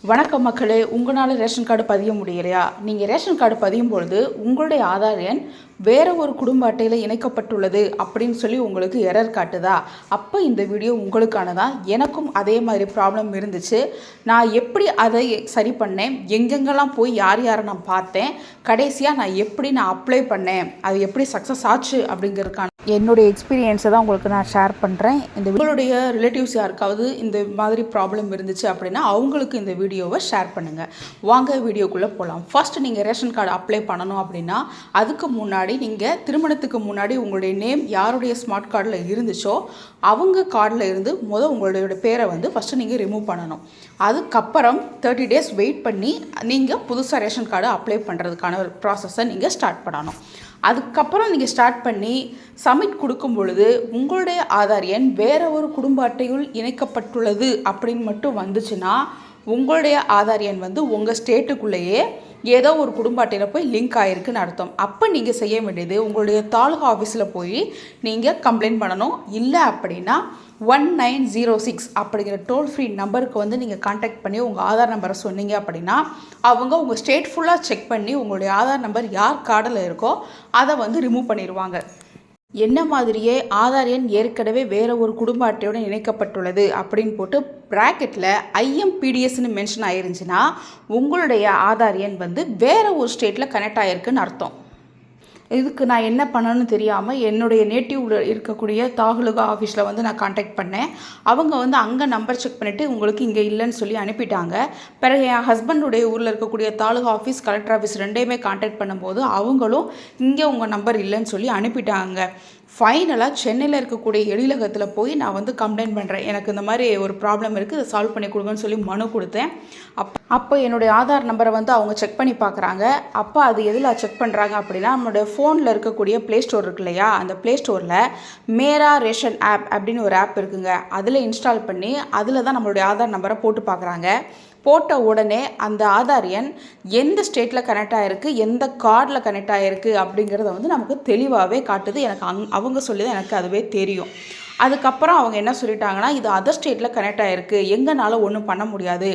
வணக்கம் மக்களே, உங்களால் ரேஷன் கார்டு பதிய முடியலையா? நீங்கள் ரேஷன் கார்டு பதியும் பொழுது உங்களுடைய ஆதார் எண் வேறு ஒரு குடும்ப அட்டையில் இணைக்கப்பட்டுள்ளது அப்படின்னு சொல்லி உங்களுக்கு எரர் காட்டுதா? அப்போ இந்த வீடியோ உங்களுக்கானதான். எனக்கும் அதே மாதிரி ப்ராப்ளம் இருந்துச்சு. நான் எப்படி அதை சரி பண்ணேன், எங்கெங்கெல்லாம் போய் யார் யாரை நான் பார்த்தேன், கடைசியாக நான் அப்ளை பண்ணேன், அது எப்படி சக்ஸஸ் ஆச்சு அப்படிங்கிறதுக்கான என்னுடைய எக்ஸ்பீரியன்ஸை தான் உங்களுக்கு நான் ஷேர் பண்ணுறேன். உங்களுடைய ரிலேட்டிவ்ஸ் யாருக்காவது இந்த மாதிரி ப்ராப்ளம் இருந்துச்சு அப்படின்னா அவங்களுக்கு இந்த வீடியோவை ஷேர் பண்ணுங்கள். வாங்க வீடியோக்குள்ளே போகலாம். ஃபர்ஸ்ட் நீங்கள் ரேஷன் கார்டு அப்ளை பண்ணணும் அப்படின்னா அதுக்கு முன்னாடி நீங்கள் திருமணத்துக்கு முன்னாடி உங்களுடைய நேம் யாருடைய ஸ்மார்ட் கார்டில் இருந்துச்சோ அவங்க கார்டில் இருந்து உங்களுடைய பேரை ஃபஸ்ட்டு நீங்கள் ரிமூவ் பண்ணணும். அதுக்கப்புறம் 30 days வெயிட் பண்ணி நீங்கள் புதுசாக ரேஷன் கார்டு அப்ளை பண்ணுறதுக்கான ஒரு ப்ராசஸை நீங்கள் ஸ்டார்ட் பண்ணணும். அதுக்கப்புறம் நீங்கள் ஸ்டார்ட் பண்ணி சப்மிட் கொடுக்கும் பொழுது உங்களுடைய ஆதார் எண் வேறு ஒரு குடும்ப அட்டையுள் இணைக்கப்பட்டுள்ளது அப்படின்னு மட்டும் வந்துச்சுன்னா உங்களுடைய ஆதார் எண் உங்கள் ஸ்டேட்டுக்குள்ளேயே ஏதோ ஒரு குடும்ப அட்டையில் போய் லிங்க் ஆகிருக்குன்னு அர்த்தம். அப்போ நீங்கள் செய்ய வேண்டியது உங்களுடைய தாலுகா ஆஃபீஸில் போய் நீங்கள் கம்ப்ளைண்ட் பண்ணணும். இல்லை அப்படின்னா 1906 அப்படிங்கிற டோல் ஃப்ரீ நம்பருக்கு நீங்கள் கான்டாக்ட் பண்ணி உங்கள் ஆதார் நம்பரை சொன்னீங்க அப்படின்னா அவங்க உங்கள் ஸ்டேட் ஃபுல்லாக செக் பண்ணி உங்களுடைய ஆதார் நம்பர் யார் கார்டில் இருக்கோ அதை ரிமூவ் பண்ணிடுவாங்க. என்ன மாதிரியே ஆதார் எண் ஏற்கனவே வேறு ஒரு குடும்ப அட்டையுடன் இணைக்கப்பட்டுள்ளது அப்படின்னு போட்டு ப்ராக்கெட்டில் IMPDSன்னு மென்ஷன் ஆயிருந்துச்சுன்னா உங்களுடைய ஆதார் எண் வேறு ஒரு ஸ்டேட்டில் கனெக்ட் ஆகிருக்குன்னு அர்த்தம். இதுக்கு நான் என்ன பண்ணணும்னு தெரியாமல் என்னுடைய நேட்டிவ்ல இருக்கக்கூடிய தாலுகா ஆஃபீஸில் நான் காண்டாக்ட் பண்ணேன். அவங்க அங்கே நம்பர் செக் பண்ணிவிட்டு உங்களுக்கு இங்கே இல்லைன்னு சொல்லி அனுப்பிட்டாங்க. பிறகு என் ஹஸ்பண்டுடைய ஊரில் இருக்கக்கூடிய தாலுகா ஆஃபீஸ், கலெக்டர் ஆஃபீஸ் ரெண்டையுமே காண்டாக்ட் பண்ணும்போது அவங்களும் இங்கே உங்கள் நம்பர் இல்லைன்னு சொல்லி அனுப்பிட்டாங்க. ஃபைனலாக சென்னையில் இருக்கக்கூடிய எழிலகத்தில் போய் நான் கம்ப்ளைண்ட் பண்ணுறேன். எனக்கு இந்த மாதிரி ஒரு ப்ராப்ளம் இருக்குது, இதை சால்வ் பண்ணி கொடுங்கன்னு சொல்லி மனு கொடுத்தேன். அப்போ என்னுடைய ஆதார் நம்பரை அவங்க செக் பண்ணி பார்க்குறாங்க. அப்போ அது எதில் செக் பண்ணுறாங்க அப்படின்னா நம்மளுடைய ஃபோனில் இருக்கக்கூடிய ப்ளே ஸ்டோர் இருக்கு இல்லையா, அந்த ப்ளே ஸ்டோரில் மேரா ரேஷன் ஆப் அப்படின்னு ஒரு ஆப் இருக்குங்க. அதில் இன்ஸ்டால் பண்ணி அதில் தான் நம்மளுடைய ஆதார் நம்பரை போட்டு பார்க்குறாங்க. போட்ட உடனே அந்த ஆதார் எண் எந்த ஸ்டேட்டில் கனெக்ட் ஆகிருக்கு, எந்த கார்டில் கனெக்ட் ஆகிருக்கு அப்படிங்கிறத நமக்கு தெளிவாகவே காட்டுது. எனக்கு அவங்க சொல்லி தான் எனக்கு அதுவே தெரியும். அதுக்கப்புறம் அவங்க என்ன சொல்லிட்டாங்கன்னா, இது அதர் ஸ்டேட்டில் கனெக்ட் ஆகிருக்கு, எங்களால் ஒன்றும் பண்ண முடியாது,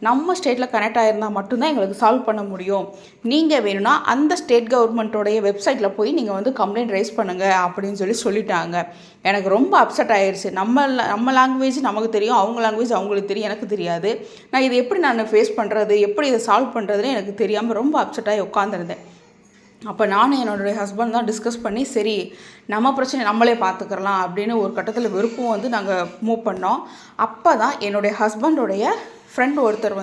நம்ம ஸ்டேட்டில் கனெக்ட் ஆகிருந்தால் மட்டும்தான் எங்களுக்கு சால்வ் பண்ண முடியும், நீங்கள் வேணும்னா அந்த ஸ்டேட் கவர்மெண்ட்டோடைய வெப்சைட்டில் போய் நீங்கள் கம்ப்ளைண்ட் ரைஸ் பண்ணுங்கள் அப்படின்னு சொல்லிட்டாங்க. எனக்கு ரொம்ப அப்செட் ஆயிடுச்சு. நம்ம லாங்குவேஜ் நமக்கு தெரியும், அவங்க லாங்குவேஜ் அவங்களுக்கு தெரியும், எனக்கு தெரியாது. நான் இதை எப்படி ஃபேஸ் பண்ணுறது, எப்படி இதை சால்வ் பண்ணுறதுன்னு எனக்கு தெரியாமல் ரொம்ப அப்செட் ஆகி உட்காந்துருந்தேன். அப்போ நானும் என்னுடைய ஹஸ்பண்ட் தான் டிஸ்கஸ் பண்ணி சரி நம்ம பிரச்சனை நம்மளே பார்த்துக்கிறலாம் அப்படின்னு ஒரு கட்டத்தில் வெறுப்பும் நாங்கள் மூவ் பண்ணோம். அப்போ தான் என்னுடைய ஹஸ்பண்டோடைய ஃப்ரெண்ட் ஒருத்தர்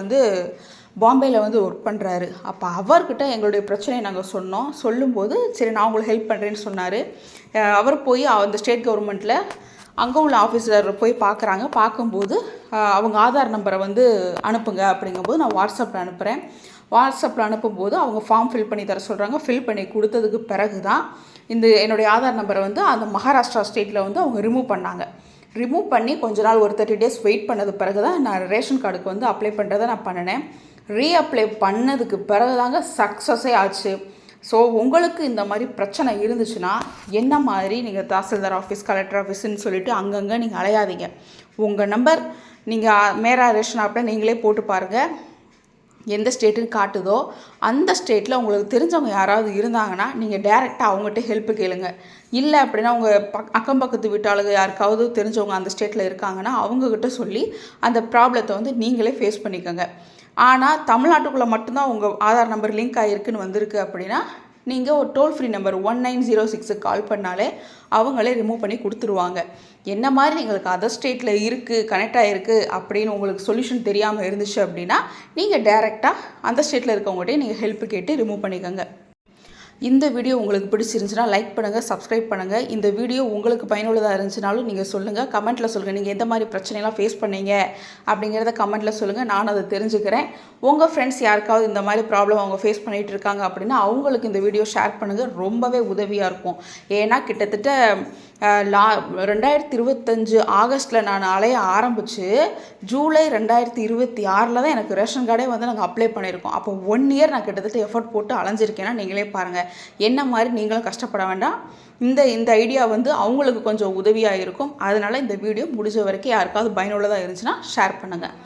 பாம்பேயில் ஒர்க் பண்ணுறாரு. அப்போ அவர்கிட்ட எங்களுடைய பிரச்சனையை நாங்கள் சொன்னோம். சொல்லும்போது சரி நான் உங்களுக்கு ஹெல்ப் பண்ணுறேன்னு சொன்னார். அவர் போய் அந்த ஸ்டேட் கவர்மெண்ட்டில் அங்கே உள்ள ஆஃபீஸர் போய் பார்க்குறாங்க. பார்க்கும்போது அவங்க ஆதார் நம்பரை அனுப்புங்க அப்படிங்கும்போது நான் வாட்ஸ்அப்பில் அனுப்புகிறேன். வாட்ஸ்அப்பில் அனுப்பும்போது அவங்க ஃபார்ம் ஃபில் பண்ணி தர சொல்கிறாங்க. ஃபில் பண்ணி கொடுத்ததுக்கு பிறகு தான் என்னுடைய ஆதார் நம்பரை அந்த மகாராஷ்டிரா ஸ்டேட்டில் அவங்க ரிமூவ் பண்ணாங்க. ரிமூவ் பண்ணி கொஞ்ச நாள் ஒரு 30 days வெயிட் பண்ணது பிறகு தான் நான் ரேஷன் கார்டுக்கு அப்ளை பண்ணுறதை நான் பண்ணினேன். ரீஅப்ளை பண்ணதுக்கு பிறகு தாங்க சக்ஸஸே ஆச்சு. ஸோ உங்களுக்கு இந்த மாதிரி பிரச்சனை இருந்துச்சுன்னா என்ன மாதிரி நீங்கள் தாசில்தார் ஆஃபீஸ், கலெக்டர் ஆஃபீஸ்ன்னு சொல்லிவிட்டு அங்கங்கே நீங்கள் அலையாதீங்க. உங்கள் நம்பர் நீங்கள் மேரா ரேஷன் ஆப்பில் நீங்களே போட்டு பாருங்கள். எந்த ஸ்டேட்டுன்னு காட்டுதோ அந்த ஸ்டேட்டில் உங்களுக்கு தெரிஞ்சவங்க யாராவது இருந்தாங்கன்னா நீங்கள் டேரெக்டாக அவங்ககிட்ட ஹெல்ப்பு கேளுங்க. இல்லை அப்படின்னா உங்கள் அக்கம் பக்கத்து வீட்டாளுங்க யாருக்காவது தெரிஞ்சவங்க அந்த ஸ்டேட்டில் இருக்காங்கன்னா அவங்கக்கிட்ட சொல்லி அந்த ப்ராப்ளத்தை நீங்களே ஃபேஸ் பண்ணிக்கோங்க. ஆனால் தமிழ்நாட்டுக்குள்ளே மட்டும்தான் உங்கள் ஆதார் நம்பர் லிங்க் ஆகிருக்குன்னு வந்திருக்கு அப்படின்னா நீங்கள் ஒரு டோல் ஃப்ரீ நம்பர் 1906 கால் பண்ணாலே அவங்களே ரிமூவ் பண்ணி கொடுத்துருவாங்க. என்ன மாதிரி எங்களுக்கு அதர் ஸ்டேட்டில் இருக்குது, கனெக்ட் ஆகிருக்கு அப்படின்னு உங்களுக்கு சொல்யூஷன் தெரியாமல் இருந்துச்சு அப்படின்னா நீங்கள் டைரெக்டாக அந்த ஸ்டேட்டில் இருக்கவங்ககிட்டே நீங்கள் ஹெல்ப் கேட்டு ரிமூவ் பண்ணிக்கோங்க. இந்த வீடியோ உங்களுக்கு பிடிச்சிருந்துச்சுன்னா லைக் பண்ணுங்கள், சப்ஸ்கிரைப் பண்ணுங்கள். இந்த வீடியோ உங்களுக்கு பயனுள்ளதாக இருந்துச்சுனாலும் நீங்கள் சொல்லுங்கள், கமெண்ட்டில் சொல்லுங்கள். நீங்கள் எந்த மாதிரி பிரச்சனைலாம் ஃபேஸ் பண்ணீங்க அப்படிங்கிறத கமெண்ட்டில் சொல்லுங்கள், நான் அதை தெரிஞ்சுக்கிறேன். உங்கள் ஃப்ரெண்ட்ஸ் யாருக்காவது இந்த மாதிரி ப்ராப்ளம் அவங்க ஃபேஸ் பண்ணிகிட்டு இருக்காங்க அப்படின்னா அவங்களுக்கு இந்த வீடியோ ஷேர் பண்ணுங்கள், ரொம்பவே உதவியாக இருக்கும். ஏன்னா கிட்டத்தட்ட 2025 ஆகஸ்ட்டில் நான் அலைய ஆரம்பித்து ஜூலை 2026 தான் எனக்கு ரேஷன் கார்டே நாங்கள் அப்ளை பண்ணியிருக்கோம். அப்போ 1 year நான் கிட்டத்தட்ட எஃபர்ட் போட்டு அலைஞ்சிருக்கேன்னா நீங்களே பாருங்கள். என்ன மாதிரி நீங்களும் கஷ்டப்பட வேண்டாம். இந்த ஐடியா அவங்களுக்கு கொஞ்சம் உதவியாக இருக்கும். அதனால் இந்த வீடியோ முடிஞ்ச வரைக்கும் யாருக்காவது பயனுள்ளதாக இருந்துச்சுன்னா ஷேர் பண்ணுங்கள்.